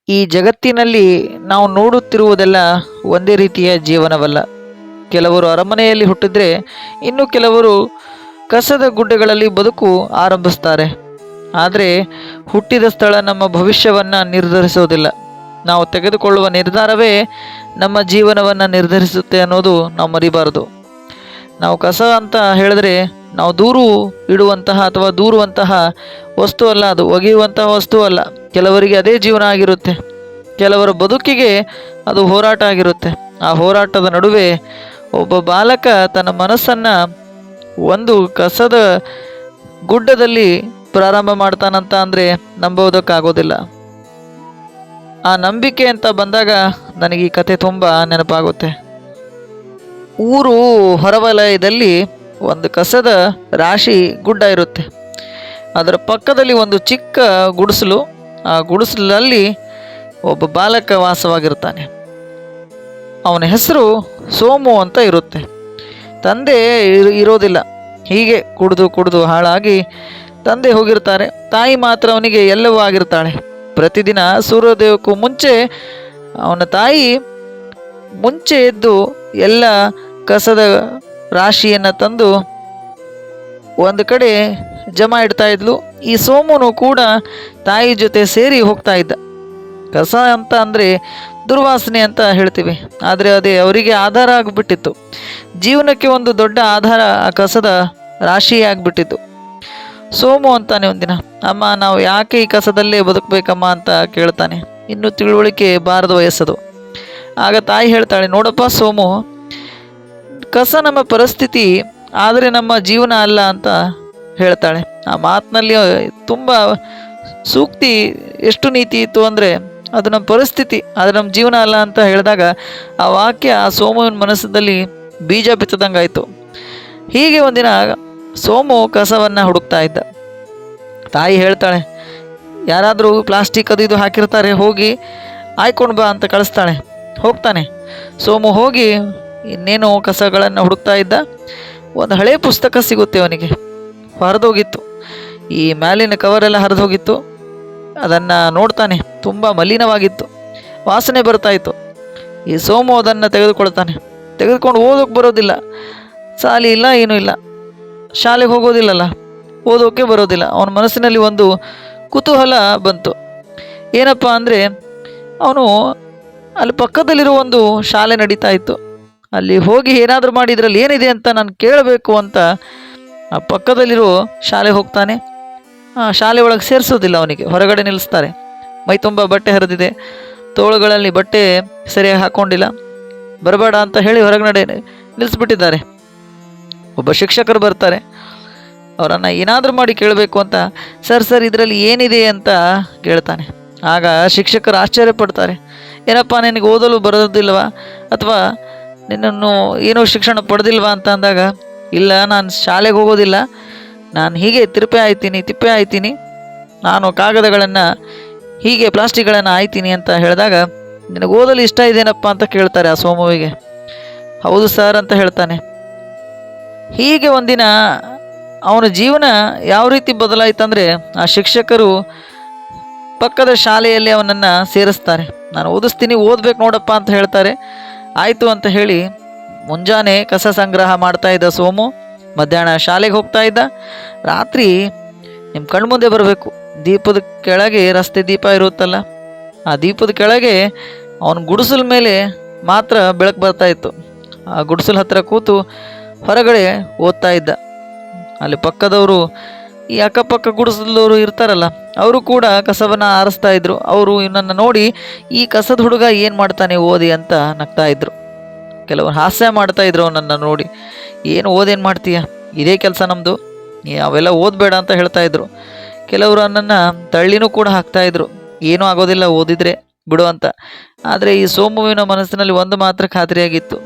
ಈ ಜಗತ್ತಿನಲ್ಲಿ ನಾವು ನೋಡುತ್ತಿರುವುದೆಲ್ಲ ಒಂದೇ ರೀತಿಯ ಜೀವನವಲ್ಲ. ಕೆಲವರು ಅರಮನೆಯಲ್ಲಿ ಹುಟ್ಟಿದ್ರೆ ಇನ್ನು ಕೆಲವರು ಕಸದ ಗುಡ್ಡೆಗಳಲ್ಲಿ ಬದುಕು ಆರಂಭಿಸ್ತಾರೆ. ಆದರೆ ಹುಟ್ಟಿದ ಸ್ಥಳ ನಮ್ಮ ಭವಿಷ್ಯವನ್ನು ನಿರ್ಧರಿಸೋದಿಲ್ಲ. ನಾವು ತೆಗೆದುಕೊಳ್ಳುವ ನಿರ್ಧಾರವೇ ನಮ್ಮ ಜೀವನವನ್ನು ನಿರ್ಧರಿಸುತ್ತೆ ಅನ್ನೋದು ನಾವು ಮರಿಬಾರದು. ನಾವು ಕಸ ಅಂತ ಹೇಳಿದ್ರೆ ನಾವು ಇಡುವಂತಹ ಅಥವಾ ದೂರುವಂತಹ ವಸ್ತು ಅಲ್ಲ, ಅದು ಒಗೆಯುವಂತಹ ವಸ್ತು ಅಲ್ಲ. ಕೆಲವರಿಗೆ ಅದೇ ಜೀವನ ಆಗಿರುತ್ತೆ, ಕೆಲವರ ಬದುಕಿಗೆ ಅದು ಹೋರಾಟ ಆಗಿರುತ್ತೆ. ಆ ಹೋರಾಟದ ನಡುವೆ ಒಬ್ಬ ಬಾಲಕ ತನ್ನ ಮನಸ್ಸನ್ನು ಒಂದು ಕಸದ ಗುಡ್ಡದಲ್ಲಿ ಪ್ರಾರಂಭ ಮಾಡ್ತಾನಂತ ಅಂದರೆ ನಂಬೋದಕ್ಕಾಗೋದಿಲ್ಲ. ಆ ನಂಬಿಕೆ ಅಂತ ಬಂದಾಗ ನನಗೆ ಈ ಕತೆ ತುಂಬ ನೆನಪಾಗುತ್ತೆ. ಊರು ಹೊರವಲಯದಲ್ಲಿ ಒಂದು ಕಸದ ರಾಶಿ ಗುಡ್ಡ ಇರುತ್ತೆ. ಅದರ ಪಕ್ಕದಲ್ಲಿ ಒಂದು ಚಿಕ್ಕ ಗುಡಿಸಲು. ಆ ಗುಡಿಸಲಲ್ಲಿ ಒಬ್ಬ ಬಾಲಕ ವಾಸವಾಗಿರ್ತಾನೆ. ಅವನ ಹೆಸರು ಸೋಮು ಅಂತ ಇರುತ್ತೆ. ತಂದೆ ಇರೋದಿಲ್ಲ. ಹೀಗೆ ಕುಡಿದು ಹಾಳಾಗಿ ತಂದೆ ಹೋಗಿರ್ತಾರೆ. ತಾಯಿ ಮಾತ್ರ ಅವನಿಗೆ ಎಲ್ಲವೂ ಆಗಿರ್ತಾಳೆ. ಪ್ರತಿದಿನ ಸೂರ್ಯೋದಯಕ್ಕೂ ಮುಂಚೆ ಅವನ ತಾಯಿ ಎದ್ದು ಎಲ್ಲ ಕಸದ ರಾಶಿಯನ್ನು ತಂದು ಒಂದು ಕಡೆ ಜಮಾ ಇಡ್ತಾ ಇದ್ಲು. ಈ ಸೋಮುನು ಕೂಡ ತಾಯಿ ಜೊತೆ ಸೇರಿ ಹೋಗ್ತಾ ಇದ್ದ. ಕಸ ಅಂತ ಅಂದರೆ ದುರ್ವಾಸನೆ ಅಂತ ಹೇಳ್ತೀವಿ, ಆದರೆ ಅದೇ ಅವರಿಗೆ ಆಧಾರ ಆಗಿಬಿಟ್ಟಿತ್ತು. ಜೀವನಕ್ಕೆ ಒಂದು ದೊಡ್ಡ ಆಧಾರ ಆ ಕಸದ ರಾಶಿ ಆಗಿಬಿಟ್ಟಿತ್ತು. ಸೋಮು ಅಂತಾನೆ ಒಂದಿನ, ಅಮ್ಮ ನಾವು ಯಾಕೆ ಈ ಕಸದಲ್ಲೇ ಬದುಕಬೇಕಮ್ಮ ಅಂತ ಕೇಳ್ತಾನೆ. ಇನ್ನೂ ತಿಳುವಳಿಕೆ ಬಾರದ ವಯಸ್ಸದು. ಆಗ ತಾಯಿ ಹೇಳ್ತಾಳೆ, ನೋಡಪ್ಪ ಸೋಮು, ಕಸ ನಮ್ಮ ಪರಿಸ್ಥಿತಿ ಆದರೆ ನಮ್ಮ ಜೀವನ ಅಲ್ಲ ಅಂತ ಹೇಳ್ತಾಳೆ. ಆ ಮಾತಿನಲ್ಲಿ ತುಂಬ ಸೂಕ್ತಿ, ಎಷ್ಟು ನೀತಿ ಇತ್ತು ಅಂದರೆ ಅದು ನಮ್ಮ ಪರಿಸ್ಥಿತಿ ಆದರೆ ನಮ್ಮ ಜೀವನ ಅಲ್ಲ ಅಂತ ಹೇಳಿದಾಗ ಆ ವಾಕ್ಯ ಆ ಸೋಮುವಿನ ಮನಸ್ಸಲ್ಲಿ ಬೀಜ ಬಿತ್ತದಂಗಾಯಿತು. ಹೀಗೆ ಒಂದಿನ ಸೋಮು ಕಸವನ್ನು ಹುಡುಕ್ತಾ ಇದ್ದ. ತಾಯಿ ಹೇಳ್ತಾಳೆ, ಯಾರಾದರೂ ಪ್ಲಾಸ್ಟಿಕ್ ಅದು ಇದು ಹಾಕಿರ್ತಾರೆ, ಹೋಗಿ ಆಯ್ಕೊಂಡು ಬಾ ಅಂತ ಕಳಿಸ್ತಾಳೆ. ಹೋಗ್ತಾನೆ ಸೋಮು. ಹೋಗಿ ಇನ್ನೇನು ಕಸಗಳನ್ನು ಹುಡುಕ್ತಾ ಇದ್ದ. ಒಂದು ಹಳೆ ಪುಸ್ತಕ ಸಿಗುತ್ತೆ ಅವನಿಗೆ. ಹರಿದೋಗಿತ್ತು, ಈ ಮ್ಯಾಲಿನ ಕವರೆಲ್ಲ ಹರಿದೋಗಿತ್ತು. ಅದನ್ನು ನೋಡ್ತಾನೆ, ತುಂಬ ಮಲಿನವಾಗಿತ್ತು, ವಾಸನೆ ಬರ್ತಾಯಿತ್ತು. ಈ ಸೋಮು ಅದನ್ನು ತೆಗೆದುಕೊಂಡು ಓದೋಕ್ಕೆ ಬರೋದಿಲ್ಲ. ಸಾಲಿ ಇಲ್ಲ, ಏನೂ ಇಲ್ಲ, ಶಾಲೆಗೆ ಹೋಗೋದಿಲ್ಲಲ್ಲ, ಓದೋಕ್ಕೆ ಬರೋದಿಲ್ಲ. ಅವನ ಮನಸ್ಸಿನಲ್ಲಿ ಒಂದು ಕುತೂಹಲ ಬಂತು. ಏನಪ್ಪ ಅಂದರೆ ಅವನು ಅಲ್ಲಿ ಪಕ್ಕದಲ್ಲಿರೋ ಒಂದು ಶಾಲೆ ನಡೀತಾ ಇತ್ತು. ಅಲ್ಲಿ ಹೋಗಿ ಏನಾದರೂ ಮಾಡಿ ಇದರಲ್ಲಿ ಏನಿದೆ ಅಂತ ನಾನು ಕೇಳಬೇಕು ಅಂತ ಆ ಪಕ್ಕದಲ್ಲಿರೋ ಶಾಲೆ ಹೋಗ್ತಾನೆ. ಆ ಶಾಲೆ ಒಳಗೆ ಸೇರಿಸೋದಿಲ್ಲ ಅವನಿಗೆ, ಹೊರಗಡೆ ನಿಲ್ಲಿಸ್ತಾರೆ. ಮೈ ತುಂಬ ಬಟ್ಟೆ ಹರಿದಿದೆ, ತೋಳುಗಳಲ್ಲಿ ಬಟ್ಟೆ ಸರಿಯಾಗಿ ಹಾಕ್ಕೊಂಡಿಲ್ಲ, ಬರಬೇಡ ಅಂತ ಹೇಳಿ ಹೊರಗಡೆ ನಿಲ್ಲಿಸ್ಬಿಟ್ಟಿದ್ದಾರೆ. ಒಬ್ಬ ಶಿಕ್ಷಕರು ಬರ್ತಾರೆ. ಅವರನ್ನು ಏನಾದರೂ ಮಾಡಿ ಕೇಳಬೇಕು ಅಂತ, ಸರ್ ಇದರಲ್ಲಿ ಏನಿದೆ ಅಂತ ಕೇಳ್ತಾನೆ. ಆಗ ಶಿಕ್ಷಕರು ಆಶ್ಚರ್ಯಪಡ್ತಾರೆ. ಏನಪ್ಪ ನಿನಗೆ ಓದಲು ಬರೋದಿಲ್ವಾ ಅಥವಾ ನಿನ್ನನ್ನು ಏನೋ ಶಿಕ್ಷಣ ಪಡೆದಿಲ್ವಾ ಅಂತ ಅಂದಾಗ, ಇಲ್ಲ ನಾನು ಶಾಲೆಗೆ ಹೋಗೋದಿಲ್ಲ, ನಾನು ಹೀಗೆ ತಿಪ್ಪೆ ಆಯ್ತೀನಿ, ನಾನು ಕಾಗದಗಳನ್ನು ಹೀಗೆ ಪ್ಲಾಸ್ಟಿಕ್ಗಳನ್ನು ಆಯ್ತೀನಿ ಅಂತ ಹೇಳಿದಾಗ, ನಿನಗೆ ಓದಲು ಇಷ್ಟ ಇದೆಯೇನಪ್ಪ ಅಂತ ಕೇಳ್ತಾರೆ ಆ ಸೋಮುವಿಗೆ. ಹೌದು ಸರ್ ಅಂತ ಹೇಳ್ತಾನೆ. ಹೀಗೆ ಒಂದಿನ ಅವನ ಜೀವನ ಯಾವ ರೀತಿ ಬದಲಾಯಿತಂದರೆ, ಆ ಶಿಕ್ಷಕರು ಪಕ್ಕದ ಶಾಲೆಯಲ್ಲಿ ಅವನನ್ನು ಸೇರಿಸ್ತಾರೆ. ನಾನು ಓದಿಸ್ತೀನಿ, ಓದಬೇಕು ನೋಡಪ್ಪ ಅಂತ ಹೇಳ್ತಾರೆ. ಆಯಿತು ಅಂತ ಹೇಳಿ ಮುಂಜಾನೆ ಕಸ ಸಂಗ್ರಹ ಮಾಡ್ತಾ ಇದ್ದ ಸೋಮು, ಮಧ್ಯಾಹ್ನ ಶಾಲೆಗೆ ಹೋಗ್ತಾ ಇದ್ದ. ರಾತ್ರಿ ನಿಮ್ಮ ಕಣ್ಮುಂದೆ ಬರಬೇಕು, ದೀಪದ ಕೆಳಗೆ ರಸ್ತೆ ದೀಪ ಇರುತ್ತಲ್ಲ, ಆ ದೀಪದ ಕೆಳಗೆ ಅವನ ಗುಡಿಸಲ ಮೇಲೆ ಮಾತ್ರ ಬೆಳಕು ಬರ್ತಾ ಇತ್ತು. ಆ ಗುಡಿಸಲ ಹತ್ತಿರ ಕೂತು ಹೊರಗಡೆ ಓದ್ತಾ ಇದ್ದ. ಅಲ್ಲಿ ಪಕ್ಕದವರು, ಈ ಅಕ್ಕಪಕ್ಕ ಗುಡಿಸಲವರು ಇರ್ತಾರಲ್ಲ, ಅವರು ಕೂಡ ಕಸವನ್ನು ಆರಿಸ್ತಾ ಇದ್ರು. ಅವರು ಇವನನ್ನು ನೋಡಿ, ಈ ಕಸದ ಹುಡುಗ ಏನು ಮಾಡ್ತಾನೆ ಓದಿ ಅಂತ ನಗ್ತಾ ಇದ್ರು. ಕೆಲವರು ಹಾಸ್ಯ ಮಾಡ್ತಾ ಇದ್ರು ಅವನನ್ನು ನೋಡಿ, ಏನು ಓದೇನು ಮಾಡ್ತೀಯ, ಇದೇ ಕೆಲಸ ನಮ್ಮದು, ಅವೆಲ್ಲ ಓದಬೇಡ ಅಂತ ಹೇಳ್ತಾ ಇದ್ರು. ಕೆಲವರು ನನ್ನನ್ನು ತಳ್ಳಿನೂ ಕೂಡ ಹಾಕ್ತಾಯಿದ್ರು, ಏನೂ ಆಗೋದಿಲ್ಲ ಓದಿದರೆ ಬಿಡು ಅಂತ. ಆದರೆ ಈ ಸೋಮುವಿನ ಮನಸ್ಸಿನಲ್ಲಿ ಒಂದು ಮಾತ್ರ ಖಾತ್ರಿಯಾಗಿತ್ತು,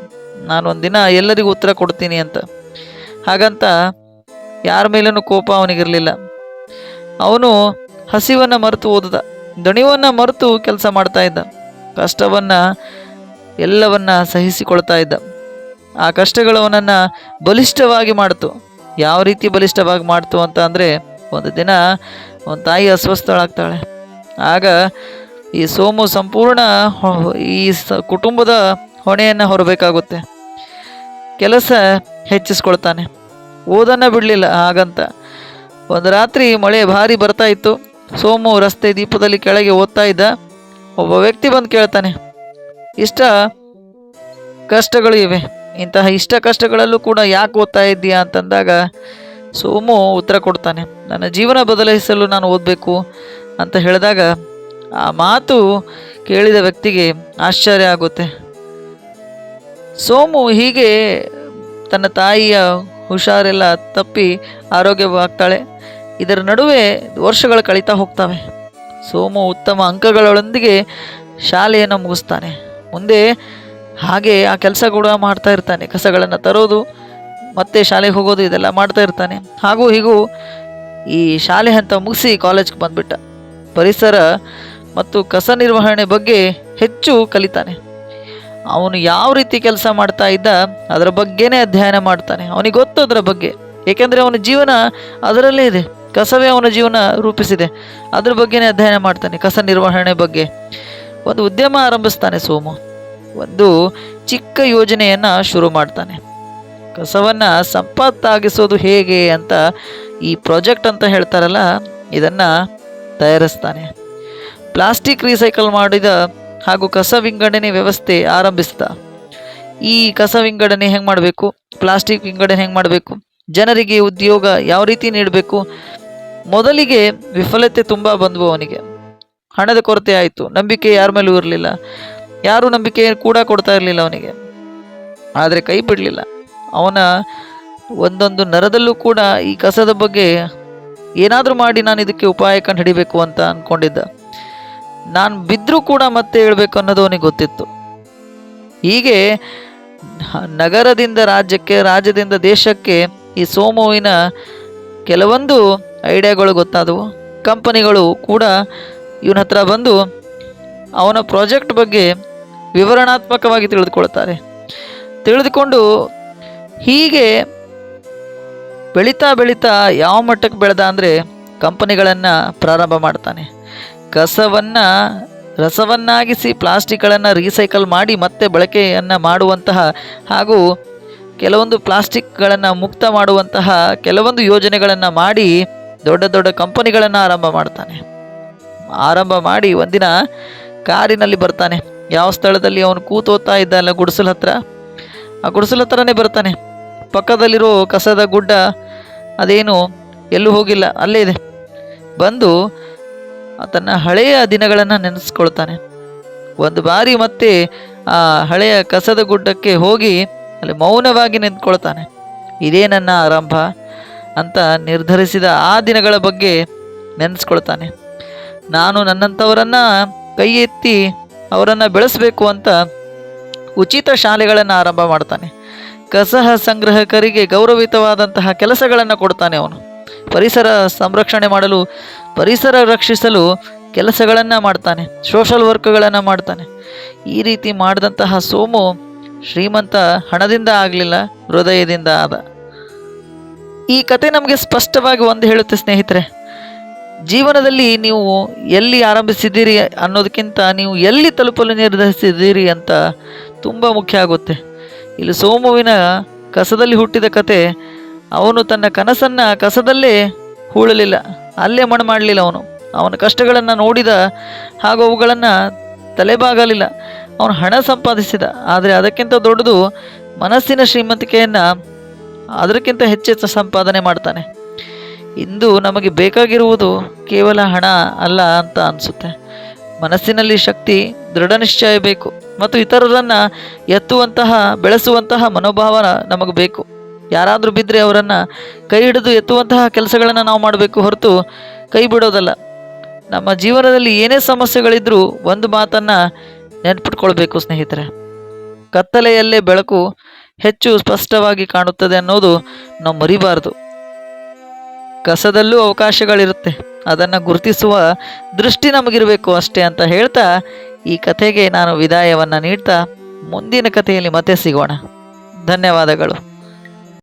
ನಾನು ಒಂದಿನ ಎಲ್ಲರಿಗೂ ಉತ್ತರ ಕೊಡ್ತೀನಿ ಅಂತ. ಹಾಗಂತ ಯಾರ ಮೇಲೂ ಕೋಪ ಅವನಿಗಿರಲಿಲ್ಲ. ಅವನು ಹಸಿವನ್ನು ಮರೆತು ಓದಿದ, ದಣಿವನ್ನು ಮರೆತು ಕೆಲಸ ಮಾಡ್ತಾ ಇದ್ದ, ಕಷ್ಟವನ್ನು ಎಲ್ಲವನ್ನ ಸಹಿಸಿಕೊಳ್ತಾ ಇದ್ದ. ಆ ಕಷ್ಟಗಳು ಅವನನ್ನು ಬಲಿಷ್ಠವಾಗಿ ಮಾಡ್ತು. ಯಾವ ರೀತಿ ಬಲಿಷ್ಠವಾಗಿ ಮಾಡ್ತು ಅಂತ ಅಂದರೆ, ಒಂದು ದಿನ ಅವನ ತಾಯಿ ಅಸ್ವಸ್ಥಳಾಗ್ತಾಳೆ. ಆಗ ಈ ಸೋಮು ಸಂಪೂರ್ಣ ಕುಟುಂಬದ ಹೊಣೆಯನ್ನು ಹೊರಬೇಕಾಗುತ್ತೆ. ಕೆಲಸ ಹೆಚ್ಚಿಸ್ಕೊಳ್ತಾನೆ. ಓದನ್ನು ಬಿಡಲಿಲ್ಲ. ಹಾಗಂತ ಒಂದು ರಾತ್ರಿ ಮಳೆ ಭಾರಿ ಬರ್ತಾ ಇತ್ತು. ಸೋಮು ರಸ್ತೆ ದೀಪದಲ್ಲಿ ಕೆಳಗೆ ಓದ್ತಾ ಇದ್ದ. ಒಬ್ಬ ವ್ಯಕ್ತಿ ಬಂದು ಕೇಳ್ತಾನೆ, ಇಷ್ಟ ಕಷ್ಟಗಳು ಇವೆ, ಇಂತಹ ಇಷ್ಟ ಕಷ್ಟಗಳಲ್ಲೂ ಕೂಡ ಯಾಕೆ ಓದ್ತಾ ಇದ್ದೀಯಾ ಅಂತಂದಾಗ ಸೋಮು ಉತ್ತರ ಕೊಡ್ತಾನೆ, ನನ್ನ ಜೀವನ ಬದಲಾಯಿಸಲು ನಾನು ಓದಬೇಕು ಅಂತ ಹೇಳಿದಾಗ ಆ ಮಾತು ಕೇಳಿದ ವ್ಯಕ್ತಿಗೆ ಆಶ್ಚರ್ಯ ಆಗುತ್ತೆ. ಸೋಮು ಹೀಗೆ ತನ್ನ ತಾಯಿಯ ಹುಷಾರೆಲ್ಲ ತಪ್ಪಿ ಆರೋಗ್ಯವಾಗ್ತಾಳೆ. ಇದರ ನಡುವೆ ವರ್ಷಗಳು ಕಳೀತಾ ಹೋಗ್ತವೆ. ಸೋಮು ಉತ್ತಮ ಅಂಕಗಳೊಂದಿಗೆ ಶಾಲೆಯನ್ನು ಮುಗಿಸ್ತಾನೆ. ಮುಂದೆ ಹಾಗೆ ಆ ಕೆಲಸ ಕೂಡ ಮಾಡ್ತಾ ಇರ್ತಾನೆ. ಕಸಗಳನ್ನು ತರೋದು ಮತ್ತೆ ಶಾಲೆಗೆ ಹೋಗೋದು ಇದೆಲ್ಲ ಮಾಡ್ತಾ ಇರ್ತಾನೆ. ಹಾಗೂ ಹೀಗೂ ಈ ಶಾಲೆ ಹಂತ ಮುಗಿಸಿ ಕಾಲೇಜ್ಗೆ ಬಂದುಬಿಟ್ಟ. ಪರಿಸರ ಮತ್ತು ಕಸ ನಿರ್ವಹಣೆ ಬಗ್ಗೆ ಹೆಚ್ಚು ಕಲಿತಾನೆ. ಅವನು ಯಾವ ರೀತಿ ಕೆಲಸ ಮಾಡ್ತಾ ಇದ್ದ ಅದರ ಬಗ್ಗೆನೇ ಅಧ್ಯಯನ ಮಾಡ್ತಾನೆ. ಅವನಿಗೆ ಗೊತ್ತು ಅದರ ಬಗ್ಗೆ, ಏಕೆಂದರೆ ಅವನ ಜೀವನ ಅದರಲ್ಲೇ ಇದೆ. ಕಸವೇ ಅವನ ಜೀವನ ರೂಪಿಸಿದೆ. ಅದ್ರ ಬಗ್ಗೆನೇ ಅಧ್ಯಯನ ಮಾಡ್ತಾನೆ. ಕಸ ನಿರ್ವಹಣೆ ಬಗ್ಗೆ ಒಂದು ಉದ್ಯಮ ಆರಂಭಿಸ್ತಾನೆ. ಸೋಮು ಒಂದು ಚಿಕ್ಕ ಯೋಜನೆಯನ್ನು ಶುರು ಮಾಡ್ತಾನೆ. ಕಸವನ್ನು ಸಂಪತ್ತಾಗಿಸೋದು ಹೇಗೆ ಅಂತ ಈ ಪ್ರಾಜೆಕ್ಟ್ ಅಂತ ಹೇಳ್ತಾರಲ್ಲ, ಇದನ್ನು ತಯಾರಿಸ್ತಾನೆ. ಪ್ಲಾಸ್ಟಿಕ್ ರೀಸೈಕಲ್ ಮಾಡಿದ ಹಾಗೂ ಕಸ ವಿಂಗಡಣೆ ವ್ಯವಸ್ಥೆ ಆರಂಭಿಸ್ದ. ಈ ಕಸ ವಿಂಗಡಣೆ ಹೆಂಗೆ ಮಾಡಬೇಕು, ಪ್ಲಾಸ್ಟಿಕ್ ವಿಂಗಡಣೆ ಹೆಂಗೆ ಮಾಡಬೇಕು, ಜನರಿಗೆ ಉದ್ಯೋಗ ಯಾವ ರೀತಿ ನೀಡಬೇಕು. ಮೊದಲಿಗೆ ವಿಫಲತೆ ತುಂಬ ಬಂದವು ಅವನಿಗೆ. ಹಣದ ಕೊರತೆ ಆಯಿತು. ನಂಬಿಕೆ ಯಾರ ಮೇಲೂ ಇರಲಿಲ್ಲ. ಯಾರೂ ನಂಬಿಕೆ ಕೂಡ ಕೊಡ್ತಾ ಇರಲಿಲ್ಲ ಅವನಿಗೆ. ಆದರೆ ಕೈ ಬಿಡಲಿಲ್ಲ. ಅವನ ಒಂದೊಂದು ನರದಲ್ಲೂ ಕೂಡ ಈ ಕಸದ ಬಗ್ಗೆ ಏನಾದರೂ ಮಾಡಿ ನಾನು ಇದಕ್ಕೆ ಉಪಾಯ ಕಂಡು ಹಿಡಿಬೇಕು ಅಂತ ಅಂದ್ಕೊಂಡಿದ್ದ. ನಾನು ಬಿದ್ದರೂ ಕೂಡ ಮತ್ತೆ ಹೇಳ್ಬೇಕು ಅನ್ನೋದು ಅವನಿಗೆ ಗೊತ್ತಿತ್ತು. ಹೀಗೆ ನಗರದಿಂದ ರಾಜ್ಯಕ್ಕೆ, ರಾಜ್ಯದಿಂದ ದೇಶಕ್ಕೆ ಈ ಸೋಮುವಿನ ಕೆಲವೊಂದು ಐಡಿಯಾಗಳು ಗೊತ್ತಾದವು. ಕಂಪನಿಗಳು ಕೂಡ ಇವನ ಹತ್ರ ಬಂದು ಅವನ ಪ್ರಾಜೆಕ್ಟ್ ಬಗ್ಗೆ ವಿವರಣಾತ್ಮಕವಾಗಿ ತಿಳಿದುಕೊಂಡು ಹೀಗೆ ಬೆಳೀತಾ ಬೆಳೀತಾ ಯಾವ ಮಟ್ಟಕ್ಕೆ ಬೆಳೆದ ಅಂದರೆ ಕಂಪನಿಗಳನ್ನು ಪ್ರಾರಂಭ ಮಾಡ್ತಾನೆ. ಕಸವನ್ನು ರಸವನ್ನಾಗಿಸಿ ಪ್ಲಾಸ್ಟಿಕ್ಗಳನ್ನು ರೀಸೈಕಲ್ ಮಾಡಿ ಮತ್ತೆ ಬಳಕೆಯನ್ನು ಮಾಡುವಂತಹ ಹಾಗೂ ಕೆಲವೊಂದು ಪ್ಲಾಸ್ಟಿಕ್ಗಳನ್ನು ಮುಕ್ತ ಮಾಡುವಂತಹ ಕೆಲವೊಂದು ಯೋಜನೆಗಳನ್ನು ಮಾಡಿ ದೊಡ್ಡ ದೊಡ್ಡ ಕಂಪನಿಗಳನ್ನು ಆರಂಭ ಮಾಡಿ ಒಂದಿನ ಕಾರಿನಲ್ಲಿ ಬರ್ತಾನೆ. ಯಾವ ಸ್ಥಳದಲ್ಲಿ ಅವನು ಕೂತೋಗ್ತಾ ಇದ್ದ ಅಲ್ಲ, ಗುಡಿಸಲ ಹತ್ರ, ಆ ಗುಡಿಸಲ ಹತ್ರನೇ ಬರ್ತಾನೆ. ಪಕ್ಕದಲ್ಲಿರೋ ಕಸದ ಗುಡ್ಡ ಅದೇನು ಎಲ್ಲೂ ಹೋಗಿಲ್ಲ, ಅಲ್ಲೇ ಇದೆ. ಬಂದು ತನ್ನ ಹಳೆಯ ದಿನಗಳನ್ನು ನೆನೆಸ್ಕೊಳ್ತಾನೆ. ಒಂದು ಬಾರಿ ಮತ್ತೆ ಆ ಹಳೆಯ ಕಸದ ಗುಡ್ಡಕ್ಕೆ ಹೋಗಿ ಅಲ್ಲಿ ಮೌನವಾಗಿ ನಿಂತ್ಕೊಳ್ತಾನೆ. ಇದೇ ನನ್ನ ಆರಂಭ ಅಂತ ನಿರ್ಧರಿಸಿದ ಆ ದಿನಗಳ ಬಗ್ಗೆ ನೆನೆಸ್ಕೊಳ್ತಾನೆ. ನಾನು ನನ್ನಂಥವರನ್ನು ಕೈ ಎತ್ತಿ ಅವರನ್ನು ಬೆಳೆಸಬೇಕು ಅಂತ ಉಚಿತ ಶಾಲೆಗಳನ್ನು ಆರಂಭ ಮಾಡ್ತಾನೆ. ಕಸ ಸಂಗ್ರಹಕರಿಗೆ ಗೌರವಿತವಾದಂತಹ ಕೆಲಸಗಳನ್ನು ಕೊಡ್ತಾನೆ. ಅವನು ಪರಿಸರ ಸಂರಕ್ಷಣೆ ಮಾಡಲು, ಪರಿಸರ ರಕ್ಷಿಸಲು ಕೆಲಸಗಳನ್ನು ಮಾಡ್ತಾನೆ. ಸೋಷಲ್ ವರ್ಕ್ಗಳನ್ನು ಮಾಡ್ತಾನೆ. ಈ ರೀತಿ ಮಾಡಿದಂತಹ ಸೋಮು ಶ್ರೀಮಂತ ಹಣದಿಂದ ಆಗಲಿಲ್ಲ, ಹೃದಯದಿಂದ ಆದ. ಈ ಕತೆ ನಮಗೆ ಸ್ಪಷ್ಟವಾಗಿ ಒಂದು ಹೇಳುತ್ತೆ ಸ್ನೇಹಿತರೆ, ಜೀವನದಲ್ಲಿ ನೀವು ಎಲ್ಲಿ ಆರಂಭಿಸಿದ್ದೀರಿ ಅನ್ನೋದಕ್ಕಿಂತ ನೀವು ಎಲ್ಲಿ ತಲುಪಲು ನಿರ್ಧರಿಸಿದ್ದೀರಿ ಅಂತ ತುಂಬ ಮುಖ್ಯ ಆಗುತ್ತೆ. ಇಲ್ಲಿ ಸೋಮುವಿನ ಕಸದಲ್ಲಿ ಹುಟ್ಟಿದ ಕತೆ. ಅವನು ತನ್ನ ಕನಸನ್ನು ಕಸದಲ್ಲೇ ಹೂಳಲಿಲ್ಲ, ಅಲ್ಲೇ ಮಣ್ಣು ಮಾಡಲಿಲ್ಲ. ಅವನ ಕಷ್ಟಗಳನ್ನು ನೋಡಿದ ಹಾಗೂ ಅವುಗಳನ್ನು ತಲೆಬಾಗಲಿಲ್ಲ. ಅವನು ಹಣ ಸಂಪಾದಿಸಿದ. ಆದರೆ ಅದಕ್ಕಿಂತ ದೊಡ್ಡದು ಮನಸ್ಸಿನ ಶ್ರೀಮಂತಿಕೆಯನ್ನು ಅದಕ್ಕಿಂತ ಹೆಚ್ಚೆಚ್ಚು ಸಂಪಾದನೆ ಮಾಡ್ತಾನೆ. ಇಂದು ನಮಗೆ ಬೇಕಾಗಿರುವುದು ಕೇವಲ ಹಣ ಅಲ್ಲ ಅಂತ ಅನಿಸುತ್ತೆ. ಮನಸ್ಸಿನಲ್ಲಿ ಶಕ್ತಿ, ದೃಢ ನಿಶ್ಚಯ ಬೇಕು ಮತ್ತು ಇತರರನ್ನು ಎತ್ತುವಂತಹ, ಬೆಳೆಸುವಂತಹ ಮನೋಭಾವ ನಮಗೆ ಬೇಕು. ಯಾರಾದರೂ ಬಿದ್ದರೆ ಅವರನ್ನು ಕೈ ಹಿಡಿದು ಎತ್ತುವಂತಹ ಕೆಲಸಗಳನ್ನು ನಾವು ಮಾಡಬೇಕು, ಹೊರತು ಕೈ ಬಿಡೋದಲ್ಲ. ನಮ್ಮ ಜೀವನದಲ್ಲಿ ಏನೇ ಸಮಸ್ಯೆಗಳಿದ್ರೂ ಒಂದು ಮಾತನ್ನು ನೆನಪಿಟ್ಕೊಳ್ಬೇಕು ಸ್ನೇಹಿತರೆ, ಕತ್ತಲೆಯಲ್ಲೇ ಬೆಳಕು ಹೆಚ್ಚು ಸ್ಪಷ್ಟವಾಗಿ ಕಾಣುತ್ತದೆ ಅನ್ನೋದು ನಾವು ಮರಿಬಾರ್ದು. ಕಸದಲ್ಲೂ ಅವಕಾಶಗಳಿರುತ್ತೆ, ಅದನ್ನು ಗುರುತಿಸುವ ದೃಷ್ಟಿ ನಮಗಿರಬೇಕು ಅಷ್ಟೇ ಅಂತ ಹೇಳ್ತಾ ಈ ಕಥೆಗೆ ನಾನು ವಿದಾಯವನ್ನು ನೀಡ್ತಾ ಮುಂದಿನ ಕಥೆಯಲ್ಲಿ ಮತ್ತೆ ಸಿಗೋಣ. ಧನ್ಯವಾದಗಳು.